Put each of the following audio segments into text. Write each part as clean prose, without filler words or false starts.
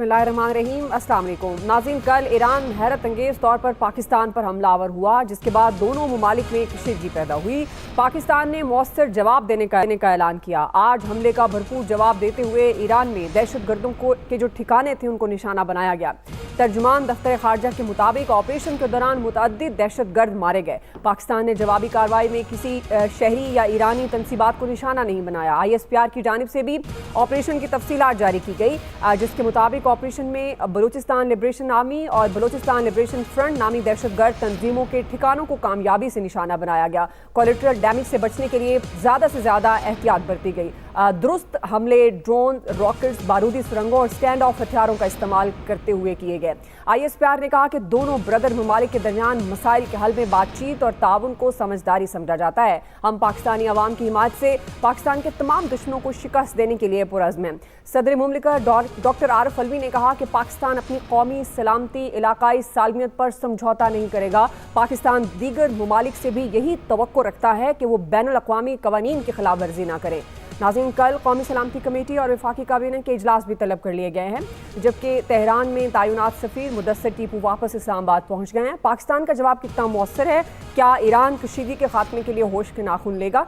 बिस्मिल्लाहिर्रहमानिर्रहीम। अस्सलाम वालेकुम नाज़रीन, कल ईरान हैरत अंगेज तौर पर पाकिस्तान पर हमलावर हुआ, जिसके बाद दोनों ममालिक में कशीदगी पैदा हुई। पाकिस्तान ने मौसर जवाब देने का ऐलान किया। आज हमले का भरपूर जवाब देते हुए ईरान में दहशतगर्दों के जो ठिकाने थे उनको निशाना बनाया गया। तर्जुमान दफ्तर खारजा के मुताबिक ऑपरेशन के दौरान मुतअद्दिद दहशतगर्द मारे गए। पाकिस्तान ने जवाबी कार्रवाई में किसी शहरी या ईरानी तनसीबात को निशाना नहीं बनाया। ISPR की जानिब से भी ऑपरेशन की तफसीलात जारी की गई, जिसके मुताबिक ऑपरेशन में बलूचिस्तान लिबरेशन आर्मी और बलूचिस्तान लिबरेशन फ्रंट नामी दहशतगर्द तंजीमों के ठिकानों को कामयाबी से निशाना बनाया गया। कोलेटरल डैमेज से बचने के लिए ज़्यादा से ज़्यादा एहतियात बरती गई। दुरुस्त हमले ड्रोन, रॉकेट्स, बारूदी सुरंगों और स्टैंड ऑफ हथियारों का इस्तेमाल करते हुए किए गए। ISPR ने कहा कि दोनों ब्रदर ममालिक के दरमियान मसाइल के हल में बातचीत और ताउन को समझदारी समझा जाता है। हम पाकिस्तानी अवाम की हिमायत से पाकिस्तान के तमाम दुश्मनों को शिकस्त देने के लिए पुरअज़्म हैं। सदर मुमलिकत डॉक्टर आरिफ अलवी ने कहा कि पाकिस्तान अपनी कौमी सलामती, इलाकाई सालमियत पर समझौता नहीं करेगा। पाकिस्तान दीगर ममालिक से भी यही तवक्को रखता है कि वो बैनुल अक़वामी क़वानीन की खिलाफ वर्जी ना करे। नाज़रीन, कल कौमी सलामती कमेटी और वफाकी काबीना के इजलास भी तलब कर लिए गए हैं, जबकि तेहरान में तैनात सफ़ीर मुदस्सिर टीपू वापस इस्लामाबाद पहुँच गए हैं। पाकिस्तान का जवाब कितना मौसर है? क्या ईरान कशीदगी के खात्मे के लिए होश के नाखून लेगा?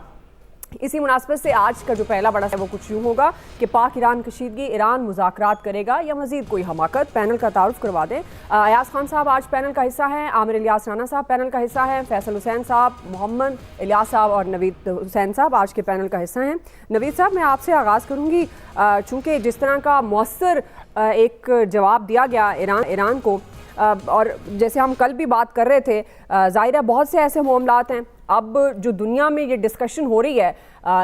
इसी मुनासबत से आज का जो पहला बड़ा है वो कुछ यूँ होगा कि पाक ईरान कशीदगी, ईरान मुज़ाकरात करेगा या मज़ीद कोई हमाकत। पैनल का तारुफ करवा दें। अयाज खान साहब आज पैनल का हिस्सा हैं, आमिर इलियास राना साहब पैनल का हिस्सा हैं, फैसल हुसैन साहब, मोहम्मद इलियास साहब और नवीद हुसैन साहब आज के पैनल का हिस्सा हैं। नवीद साहब, मैं आपसे आगाज़ करूँगी, चूँकि जिस तरह का मौसर एक जवाब दिया गया ईरान को, और जैसे हम कल भी बात कर रहे थे, ज़ाहिर है बहुत से ऐसे मामलात हैं अब जो दुनिया में ये डिस्कशन हो रही है,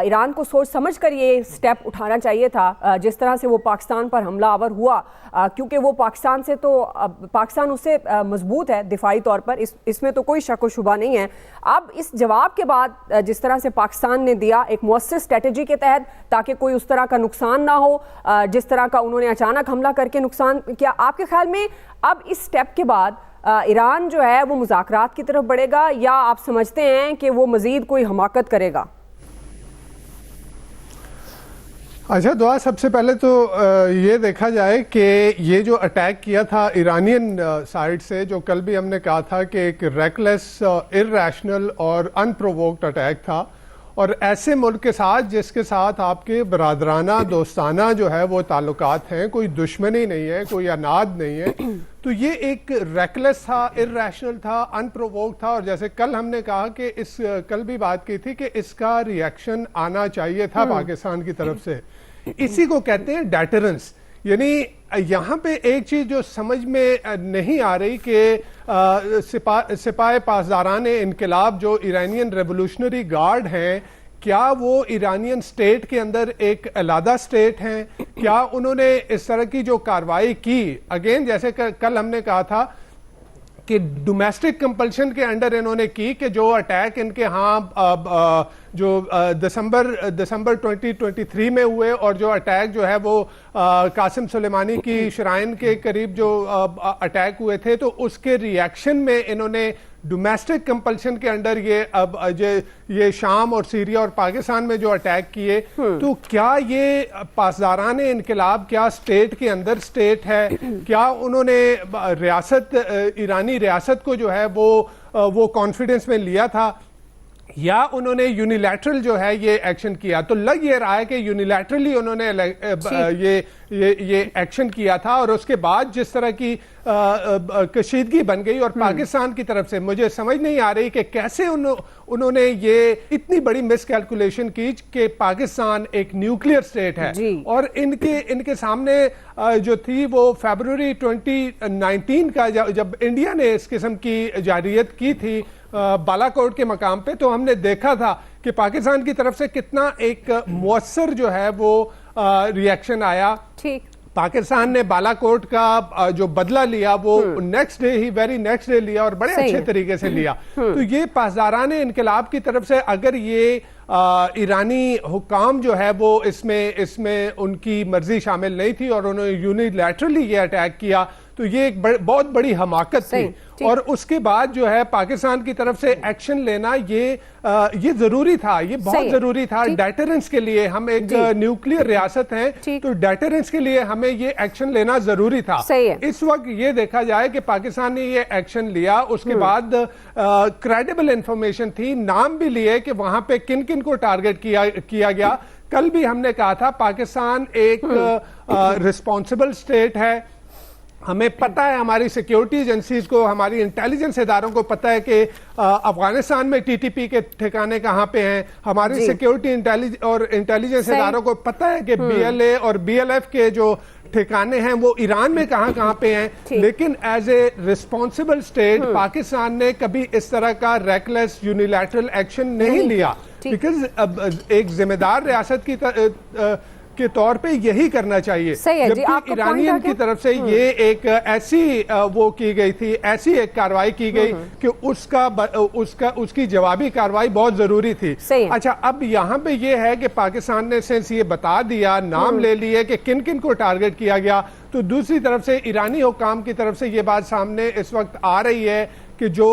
ईरान को सोच समझ कर ये स्टेप उठाना चाहिए था। जिस तरह से वो पाकिस्तान पर हमलावर हुआ, क्योंकि वो पाकिस्तान उससे मजबूत है दिफाई तौर पर, इसमें तो कोई शक व शुबा नहीं है। अब इस जवाब के बाद जिस तरह से पाकिस्तान ने दिया एक मौसर स्ट्रेटजी के तहत, ताकि कोई उस तरह का नुकसान ना हो जिस तरह का उन्होंने अचानक हमला करके नुकसान किया, आपके ख्याल में अब इस स्टेप के बाद ईरान जो है वो मुज़ाकरात की तरफ बढ़ेगा या आप समझते हैं कि वो मज़ीद कोई हमाकत करेगा? अच्छा दुआ, सबसे पहले तो ये देखा जाए कि ये जो अटैक किया था ईरानियन साइड से, जो कल भी हमने कहा था कि एक रेकलेस, इर्रेशनल और अनप्रोवोक्ड अटैक था, और ऐसे मुल्क के साथ जिसके साथ आपके बरादराना दोस्ताना जो है वो ताल्लुकात हैं, कोई दुश्मनी नहीं है, कोई अनाद नहीं है, तो ये एक रेकलेस था, इर्रेशनल था, अनप्रोवोक्ड था। और जैसे कल हमने कहा कि कल भी बात की थी कि इसका रिएक्शन आना चाहिए था पाकिस्तान की तरफ से। इसी को कहते हैं डेटरेंस। यानी यहाँ पे एक चीज जो समझ में नहीं आ रही कि सिपाही पासदारान इनकलाब जो ईरानियन रेवोल्यूशनरी गार्ड हैं, क्या वो ईरानियन स्टेट के अंदर एक अलग स्टेट हैं? क्या उन्होंने इस तरह की जो कार्रवाई की, अगेन जैसे कल हमने कहा था कि डोमेस्टिक कंपल्शन के अंडर इन्होंने की, कि जो अटैक इनके यहाँ जो दिसंबर 2023 में हुए, और जो अटैक जो है वो कासिम सुलेमानी की शराइन के करीब जो अटैक हुए थे, तो उसके रिएक्शन में इन्होंने डोमेस्टिक कंपल्शन के अंडर ये शाम और सीरिया और पाकिस्तान में जो अटैक किए, तो क्या ये पासदारान इनकलाब क्या स्टेट के अंदर स्टेट है? क्या उन्होंने ईरानी रियासत को जो है वो कॉन्फिडेंस में लिया था, या उन्होंने यूनिलैटरल जो है ये एक्शन किया? तो लग ये रहा है कि यूनिलैटरली उन्होंने ये एक्शन किया था, और उसके बाद जिस तरह की कशीदगी बन गई और पाकिस्तान की तरफ से मुझे समझ नहीं आ रही कि कैसे उन्होंने ये इतनी बड़ी मिसकैलकुलेशन की कि पाकिस्तान एक न्यूक्लियर स्टेट है, और इनके सामने जो थी वो फरवरी 2019 का जब इंडिया ने इस किस्म की जारियत की थी बालाकोट के मकाम पे, तो हमने देखा था कि पाकिस्तान की तरफ से कितना एक मुअस्सर जो है वो रिएक्शन आया। ठीक, पाकिस्तान ने बालाकोट का जो बदला लिया वो नेक्स्ट डे ही, वेरी नेक्स्ट डे लिया, और बड़े अच्छे तरीके से लिया। तो ये पासदारान इनकलाब की तरफ से अगर ये ईरानी हुकाम जो है वो इसमें उनकी मर्जी शामिल नहीं थी और उन्होंने यूनिलैटरली ये अटैक किया, तो ये एक बहुत बड़ी हमाकत थी। और उसके बाद जो है पाकिस्तान की तरफ से एक्शन लेना ये जरूरी था, ये बहुत जरूरी था डेटरेंस के लिए। हम एक न्यूक्लियर रियासत हैं, तो डेटरेंस के लिए हमें ये एक्शन लेना जरूरी था। इस वक्त ये देखा जाए कि पाकिस्तान ने ये एक्शन लिया, उसके बाद क्रेडिबल इंफॉर्मेशन थी, नाम भी लिए कि वहां पे किन किन को टारगेट किया गया। कल भी हमने कहा था पाकिस्तान एक रिस्पॉन्सिबल स्टेट है, हमें पता है, हमारी सिक्योरिटी एजेंसीज को, हमारी इंटेलिजेंस इदारों को पता है कि अफगानिस्तान में टीटीपी के ठिकाने कहां पे हैं, हमारी सिक्योरिटी इंटेलिजेंस इदारों को पता है कि बीएलए और बीएलएफ के जो ठिकाने हैं वो ईरान में कहां पे हैं। लेकिन as a responsible state Pakistan ने कभी इस तरह का रेकलेस यूनिलैटरल एक्शन नहीं लिया, बिकॉज एक जिम्मेदार रियासत के तौर पे यही करना चाहिए। जबकि ईरानियन की तरफ से ये एक ऐसी वो की गई थी, ऐसी एक कार्रवाई की गई कि उसकी जवाबी कार्रवाई बहुत जरूरी थी। अच्छा, अब यहाँ पे ये है कि पाकिस्तान ने सिंस ये बता दिया, नाम ले लिए कि किन किन को टारगेट किया गया, तो दूसरी तरफ से ईरानी हुकाम की तरफ से ये बात सामने इस वक्त आ रही है कि जो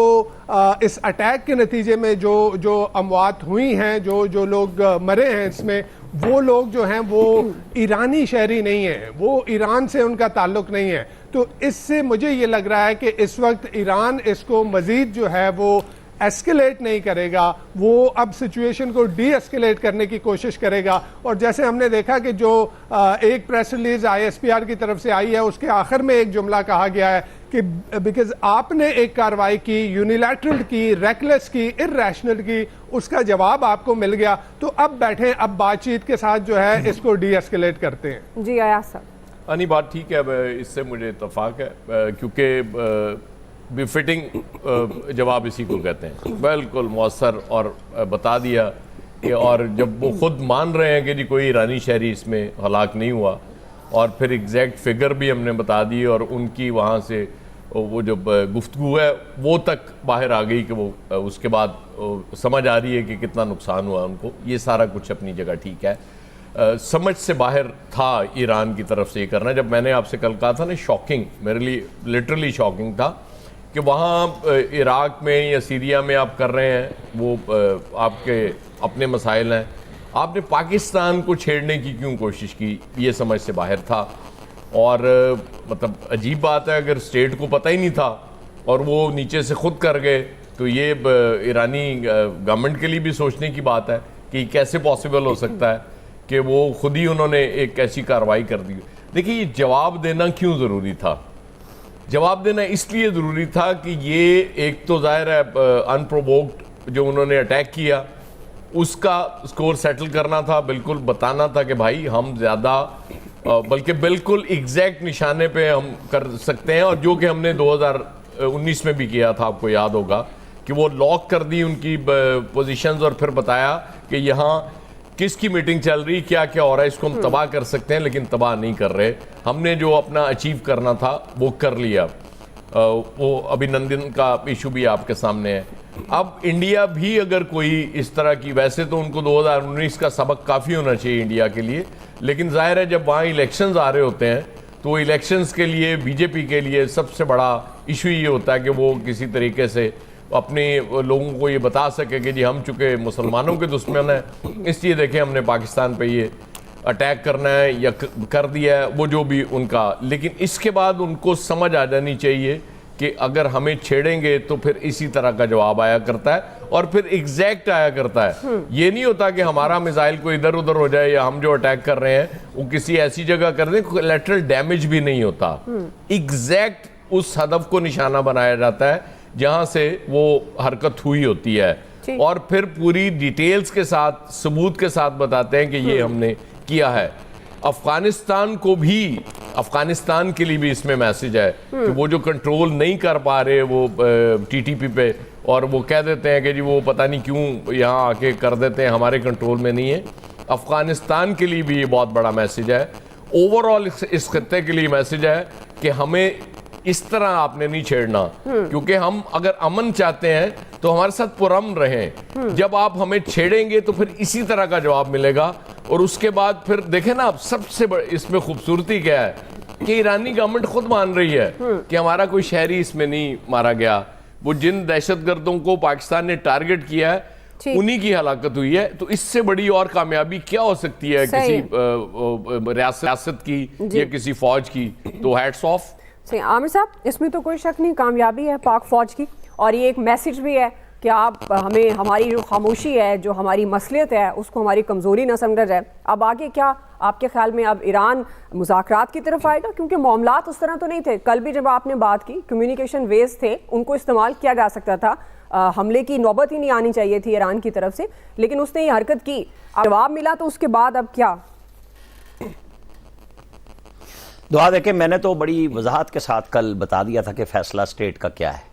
इस अटैक के नतीजे में जो अमवात हुई हैं, जो लोग मरे हैं इसमें, वो लोग जो हैं वो ईरानी शहरी नहीं है, वो ईरान से उनका ताल्लुक नहीं है। तो इससे मुझे ये लग रहा है कि इस वक्त ईरान इसको मजीद जो है वो एस्केलेट नहीं करेगा, वो अब सिचुएशन को डी एस्केलेट करने की कोशिश करेगा। और जैसे हमने देखा कि जो एक प्रेस रिलीज ISPR की तरफ से आई है, उसके आखिर में एक जुमला कहा गया है कि बिकॉज आपने एक कार्रवाई की, यूनिलैटरल की, रेकलेस की, इरैशनल की, उसका जवाब आपको मिल गया, तो अब बैठे, अब बातचीत के साथ जो है इसको डी एस्केलेट करते हैं। जी अयाज साहब, यानी बात ठीक है, इससे मुझे इत्तफाक है, क्योंकि बिफिटिंग जवाब इसी को कहते हैं, बिल्कुल मौसर और बता दिया कि, और जब वो खुद मान रहे हैं कि जी कोई ईरानी शहरी इसमें हलाक नहीं हुआ, और फिर एग्जैक्ट फिगर भी हमने बता दी, और उनकी वहाँ से वो जो गुफ्तगू है वो तक बाहर आ गई कि वो उसके बाद समझ आ रही है कि कितना नुकसान हुआ उनको। ये सारा कुछ अपनी जगह ठीक है, समझ से बाहर था ईरान की तरफ से ये करना। जब मैंने आपसे कल कहा था ना, शॉकिंग, मेरे लिए लिटरली शॉकिंग था कि वहाँ इराक में या सीरिया में आप कर रहे हैं, वो आपके अपने मसाइल हैं, आपने पाकिस्तान को छेड़ने की क्यों कोशिश की, ये समझ से बाहर था। और मतलब अजीब बात है, अगर स्टेट को पता ही नहीं था और वो नीचे से खुद कर गए, तो ये ईरानी गवर्नमेंट के लिए भी सोचने की बात है कि कैसे पॉसिबल हो सकता है कि वो खुद ही उन्होंने एक ऐसी कार्रवाई कर दी। देखिए, ये जवाब देना क्यों ज़रूरी था? जवाब देना इसलिए ज़रूरी था कि ये एक तो ज़ाहिर है अनप्रोवोक्ड जो उन्होंने अटैक किया उसका स्कोर सेटल करना था, बिल्कुल बताना था कि भाई हम ज़्यादा बल्कि बिल्कुल एग्जैक्ट निशाने पे हम कर सकते हैं, और जो कि हमने 2019 में भी किया था, आपको याद होगा कि वो लॉक कर दी उनकी पोजीशंस और फिर बताया कि यहाँ किसकी मीटिंग चल रही, क्या क्या हो रहा है, इसको हम तबाह कर सकते हैं, लेकिन तबाह नहीं कर रहे। हमने जो अपना अचीव करना था वो कर लिया। वो अभिनंदन का इशू भी आपके सामने है। अब इंडिया भी अगर कोई इस तरह की, वैसे तो उनको 2019 का सबक काफ़ी होना चाहिए इंडिया के लिए, लेकिन जाहिर है जब वहाँ इलेक्शंस आ रहे होते हैं तो इलेक्शंस के लिए बीजेपी के लिए सबसे बड़ा इशू ये होता है कि वो किसी तरीके से अपने लोगों को ये बता सके कि जी हम चूँकि मुसलमानों के दुश्मन हैं, इसलिए देखें हमने पाकिस्तान पे ये अटैक करना है या कर दिया है, वो जो भी उनका। लेकिन इसके बाद उनको समझ आ जानी चाहिए कि अगर हमें छेड़ेंगे तो फिर इसी तरह का जवाब आया करता है, और फिर एग्जैक्ट आया करता है। ये नहीं होता कि हमारा मिसाइल को इधर उधर हो जाए या हम जो अटैक कर रहे हैं वो किसी ऐसी जगह कर दें, कोलैटरल डैमेज भी नहीं होता। एग्जैक्ट उस हदफ को निशाना बनाया जाता है जहां से वो हरकत हुई होती है, और फिर पूरी डिटेल्स के साथ, सबूत के साथ बताते हैं कि ये हमने किया है। अफगानिस्तान को भी, अफगानिस्तान के लिए भी इसमें मैसेज है कि वो जो कंट्रोल नहीं कर पा रहे वो टीटीपी पे, और वो कह देते हैं कि जी वो पता नहीं क्यों यहाँ आके कर देते हैं, हमारे कंट्रोल में नहीं है। अफगानिस्तान के लिए भी ये बहुत बड़ा मैसेज है। ओवरऑल इस खत्ते के लिए मैसेज है कि हमें इस तरह आपने नहीं छेड़ना, क्योंकि हम अगर अमन चाहते हैं तो हमारे साथ पुरअमन रहें। जब आप हमें छेड़ेंगे तो फिर इसी तरह का जवाब मिलेगा। और उसके बाद फिर देखें ना, आप सबसे इसमें खूबसूरती क्या है कि ईरानी गवर्नमेंट खुद मान रही है कि हमारा कोई शहरी इसमें नहीं मारा गया। वो जिन दहशतगर्दों को पाकिस्तान ने टारगेट किया है उन्हीं की हलाकत हुई है। तो इससे बड़ी और कामयाबी क्या हो सकती है किसी रियासत की या किसी फौज की? तो हैट्स ऑफ। सही आमिर साहब, इसमें तो कोई शक नहीं, कामयाबी है पाक फौज की, और ये एक मैसेज भी है कि आप हमें, हमारी जो खामोशी है, जो हमारी मसलियत है, उसको हमारी कमज़ोरी ना समझा जाए। अब आगे क्या आपके ख्याल में, अब ईरान मुज़ाकरात की तरफ आएगा? क्योंकि मामलात उस तरह तो नहीं थे। कल भी जब आपने बात की, कम्युनिकेशन वेज थे, उनको इस्तेमाल किया जा सकता था, हमले की नौबत ही नहीं आनी चाहिए थी ईरान की तरफ से, लेकिन उसने ये हरकत की, जवाब मिला, तो उसके बाद अब क्या? दुआ देखें, मैंने तो बड़ी वजाहत के साथ कल बता दिया था कि फैसला स्टेट का क्या है,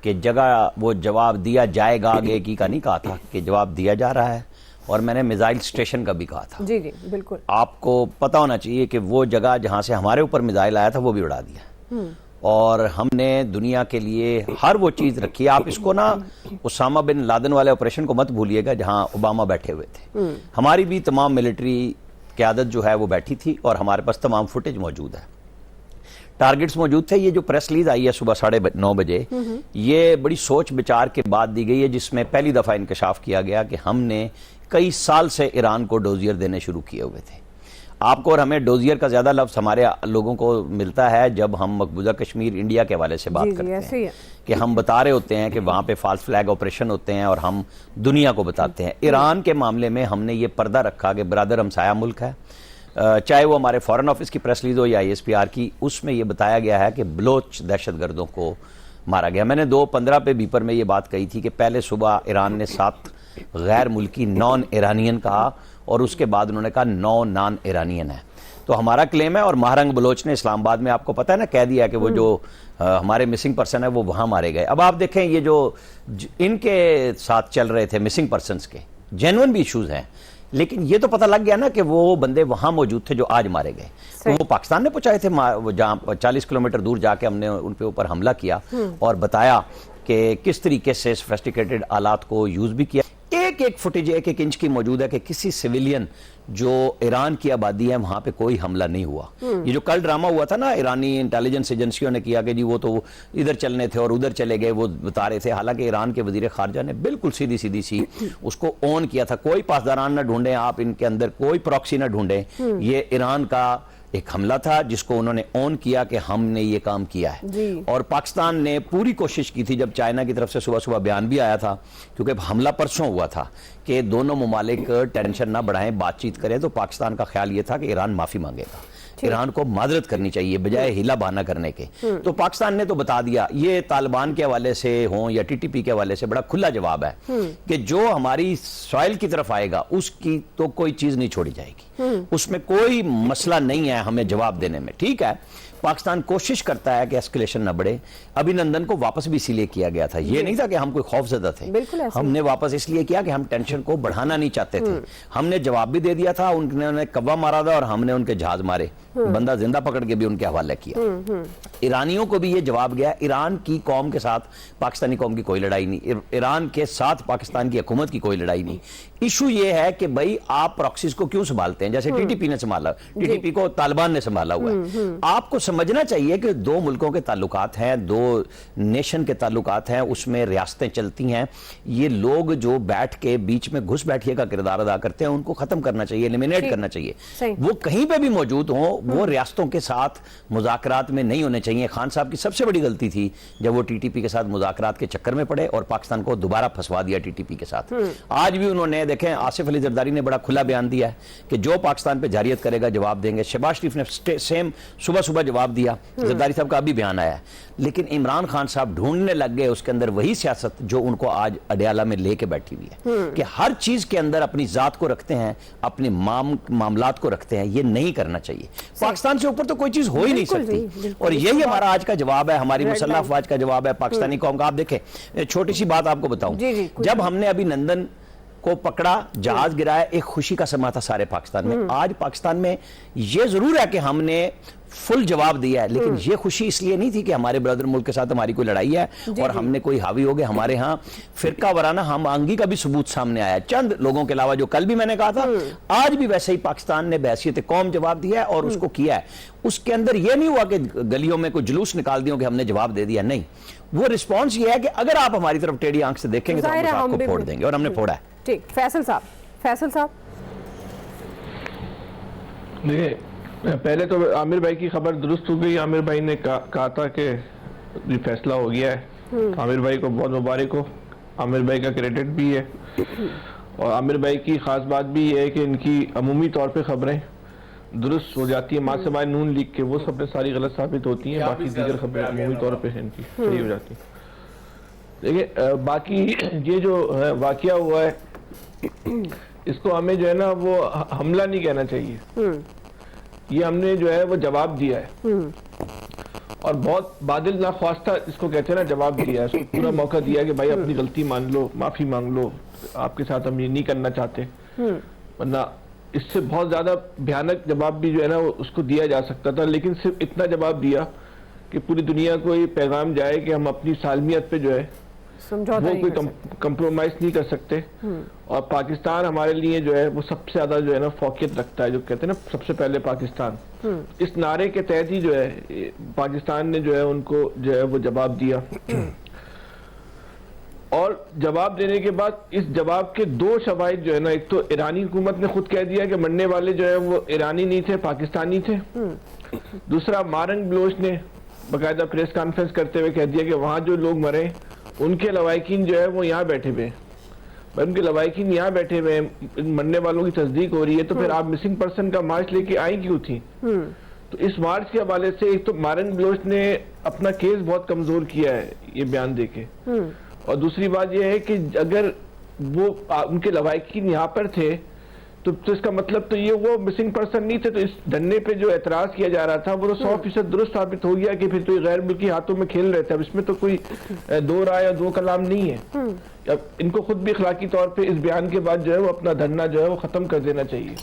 कि जगह वो जवाब दिया जाएगा, आगे की का नहीं कहा था, कि जवाब दिया जा रहा है। और मैंने मिसाइल स्टेशन का भी कहा था। जी जी बिल्कुल। आपको पता होना चाहिए कि वो जगह जहां से हमारे ऊपर मिसाइल आया था वो भी उड़ा दिया, और हमने दुनिया के लिए हर वो चीज़ रखी है। आप इसको ना उसामा बिन लादेन वाले ऑपरेशन को मत भूलिएगा जहां ओबामा बैठे हुए थे। हमारी भी तमाम मिलिट्री क़यादत जो है वो बैठी थी, और हमारे पास तमाम फुटेज मौजूद है, टारगेट्स मौजूद थे। ये जो प्रेस रिलीज आई है सुबह 9:30 बजे, ये बड़ी सोच विचार के बाद दी गई है, जिसमें पहली दफ़ा इंकशाफ किया गया कि हमने कई साल से ईरान को डोजियर देने शुरू किए हुए थे। आपको और हमें डोजियर का ज़्यादा लफ्ज़ हमारे लोगों को मिलता है जब हम मकबूजा कश्मीर इंडिया के हवाले से बात करते हैं, कि हम बता रहे होते हैं कि वहाँ पे फॉल्स फ्लैग ऑपरेशन होते हैं, और हम दुनिया को बताते हैं। ईरान के मामले में हमने ये पर्दा रखा कि ब्रदर हमसाया मुल्क है, चाहे वो हमारे फॉरेन ऑफिस की प्रेस रिलीज हो या ISPR की, उसमें यह बताया गया है कि बलोच दहशतगर्दों को मारा गया। मैंने 2:15 पे बीपर में ये बात कही थी कि पहले सुबह ईरान ने 7 गैर मुल्की नॉन ईरानियन कहा, और उसके बाद उन्होंने कहा 9 नॉन ईरानियन है। तो हमारा क्लेम है, और महारंग बलोच ने इस्लामाबाद में, आपको पता है ना, कह दिया कि वो जो हमारे मिसिंग पर्सन है वो वहाँ मारे गए। अब आप देखें, ये जो इनके साथ चल रहे थे मिसिंग पर्सनस के जेन्युइन भी इशूज़ हैं, लेकिन ये तो पता लग गया ना कि वो बंदे वहां मौजूद थे जो आज मारे गए। तो वो पाकिस्तान ने पहुंचाए थे, जहां 40 किलोमीटर दूर जाके हमने उन पे ऊपर हमला किया और बताया कि किस तरीके से सोफिस्टिकेटेड आलात को यूज भी किया। एक फुटेज 1 इंच की मौजूद है कि किसी सिविलियन जो ईरान की आबादी है वहां पे कोई हमला नहीं हुआ। ये जो कल ड्रामा हुआ था ना, ईरानी इंटेलिजेंस एजेंसियों ने किया कि जी वो तो इधर चलने थे और उधर चले गए, वो बता रहे थे। हालांकि ईरान के वजीर खारजा ने बिल्कुल सीधी सी उसको ऑन किया था। कोई पासदारान ना ढूंढे आप, इनके अंदर कोई प्रॉक्सी ना ढूंढे, ये ईरान का एक हमला था जिसको उन्होंने ऑन किया कि हमने ये काम किया है। और पाकिस्तान ने पूरी कोशिश की थी, जब चाइना की तरफ से सुबह सुबह बयान भी आया था, क्योंकि हमला परसों हुआ था, कि दोनों ममालिक टेंशन ना बढ़ाएं, बातचीत करें। तो पाकिस्तान का ख्याल ये था कि ईरान माफी मांगेगा, ईरान को मादरत करनी चाहिए बजाय हिला बहाना करने के। तो पाकिस्तान ने तो बता दिया, ये तालिबान के हवाले से हो या TTP के हवाले से बड़ा खुला जवाब है कि जो हमारी सॉइल की तरफ आएगा उसकी तो कोई चीज नहीं छोड़ी जाएगी, उसमें कोई मसला नहीं है हमें जवाब देने में। ठीक है, पाकिस्तान कोशिश करता है कि एस्केलेशन न बढ़े। अभिनंदन को वापस भी इसीलिए किया गया था, ये नहीं था कि हम कोई खौफजदा थे, हमने वापस इसलिए किया कि हम टेंशन को बढ़ाना नहीं चाहते थे। हमने जवाब भी दे दिया था, उन्होंने कब्बा मारा था और हमने उनके जहाज मारे, बंदा जिंदा पकड़ के भी उनके हवाले किया। ईरानियों को भी ये जवाब गया। ईरान की कौम के साथ पाकिस्तानी कौम की कोई लड़ाई नहीं, ईरान के साथ पाकिस्तान की हुकूमत की कोई लड़ाई नहीं। इशू ये है कि भाई आप प्रॉक्सीज को क्यों संभालते हैं, जैसे TTP ने संभाला, TTP को तालिबान ने संभाला हुआ है। आपको समझना चाहिए कि दो मुल्कों के ताल्लुकात हैं, दो नेशन के ताल्लुकात हैं, उसमें रियासतें चलती हैं। ये लोग जो बैठ के बीच में घुस बैठिए का किरदार अदा करते हैं, उनको खत्म करना चाहिए, एलिमिनेट करना चाहिए। वो कहीं पे भी मौजूद हों, वो रियासतों के साथ मुज़ाकरात में नहीं होने चाहिए। खान साहब की सबसे बड़ी गलती थी जब वो TTP के साथ मुज़ाकरात के चक्कर में पड़े और पाकिस्तान को दोबारा फंसवा दिया TTP के साथ। आज भी उन्होंने, देखें, आसिफ अली जरदारी ने बड़ा खुला बयान दिया है कि जो पाकिस्तान पे जारियत करेगा जवाब देंगे। शहबाज शरीफ ने सेम सुबह सुबह जवाब दिया, जरदारी साहब का अभी बयान आया है। लेकिन इमरान खान साहब ढूंढने लग गए उसके अंदर वही सियासत जो उनको आज अडयाला में लेके बैठी हुई है, कि हर चीज के अंदर अपनी जात को रखते हैं, अपने मामलात को रखते हैं। ये नहीं करना चाहिए। पाकिस्तान से ऊपर तो कोई चीज हो ही नहीं सकती, और यही हमारा आज का जवाब है, हमारी मुसल्लह अफवाज का जवाब है, पाकिस्तानी कौम का। आप देखें, छोटी सी बात आपको बताऊं, जब हमने अभिनंदन को पकड़ा, जहाज गिराया, एक खुशी का समा था सारे पाकिस्तान में। आज पाकिस्तान में ये जरूर है कि हमने फुल जवाब दिया है, लेकिन ये खुशी इसलिए नहीं थी कि हमारे ब्रदर मुल्क के साथ हमारी कोई लड़ाई है और हमने कोई हावी हो गए। हमारे यहाँ फिरका वराना हम आंगी का भी सबूत सामने आया, चंद लोगों के अलावा, जो कल भी मैंने कहा था, आज भी वैसे ही पाकिस्तान ने बहैसियत कौम जवाब दिया है और उसको किया है। उसके अंदर यह नहीं हुआ कि गलियों में कोई जुलूस निकाल दिया कि हमने जवाब दे दिया, नहीं। वो रिस्पॉन्स ये है कि अगर आप हमारी तरफ टेढ़ी आंख से देखेंगे तो हम आपको फोड़ देंगे, और हमने फोड़ा है। ठीक, फैसल साहब, फैसल साहब। देखिए, पहले तो आमिर भाई की खबर दुरुस्त हो गई। आमिर भाई ने कहा था कि ये फैसला हो गया है। आमिर भाई को बहुत मुबारक हो, आमिर भाई का क्रेडिट भी है। और आमिर भाई की खास बात भी ये है कि इनकी अमूमी तौर पे खबरें दुरुस्त हो जाती है। माँ से माँ नून लिख के वो सब सारी गलत साबित होती हैं, बाकी दीगर खबरें अमूमी तौर पे इनकी सही हो जाती हैं। देखिए, बाकी ये जो वाकया हुआ है, इसको हमें जो है ना वो हमला नहीं कहना चाहिए। ये हमने जो है वो जवाब दिया है, और बहुत बादल नाख्वास्ता इसको कहते हैं ना, जवाब दिया है। इसको पूरा मौका दिया कि भाई अपनी गलती मान लो, माफी मांग लो, आपके साथ हम ये नहीं करना चाहते। वरना इससे बहुत ज्यादा भयानक जवाब भी जो है ना वो उसको दिया जा सकता था, लेकिन सिर्फ इतना जवाब दिया कि पूरी दुनिया को ये पैगाम जाए कि हम अपनी सालमियत पे जो है वो कोई कंप्रोमाइज नहीं कर सकते। और पाकिस्तान हमारे लिए जो है वो सबसे ज्यादा जो है ना फौकियत रखता है, जो कहते हैं ना सबसे पहले पाकिस्तान। इस नारे के तहत ही जो है पाकिस्तान ने जो है उनको जो है वो जवाब दिया। और जवाब देने के बाद इस जवाब के दो शवाहिद जो है ना, एक तो ईरानी हुकूमत ने खुद कह दिया कि मरने वाले जो है वो ईरानी नहीं थे, पाकिस्तानी थे। दूसरा, मारंग ब्लोच ने बाकायदा प्रेस कॉन्फ्रेंस करते हुए कह दिया कि वहां जो लोग मरे उनके लवाहिकीन जो है वो यहाँ बैठे हुए, उनके लवाहिकीन यहाँ बैठे हुए, मरने वालों की तस्दीक हो रही है। तो फिर आप मिसिंग पर्सन का मार्च लेके आई क्यों थी? तो इस मार्च के हवाले से एक तो मारंग ब्लोच ने अपना केस बहुत कमजोर किया है ये बयान देके, और दूसरी बात यह है कि अगर वो उनके लवाहिकीन यहाँ पर थे तो इसका मतलब तो ये वो मिसिंग पर्सन नहीं थे। तो इस धरने पे जो एतराज किया जा रहा था वो 100% दुरुस्त साबित हो गया कि फिर तो ये गैर मुल्की हाथों में खेल रहे थे। अब इसमें तो कोई दो राय या दो कलाम नहीं है। अब इनको खुद भी अखलाकी तौर पे इस बयान के बाद जो है वो अपना धरना जो है वो खत्म कर देना चाहिए।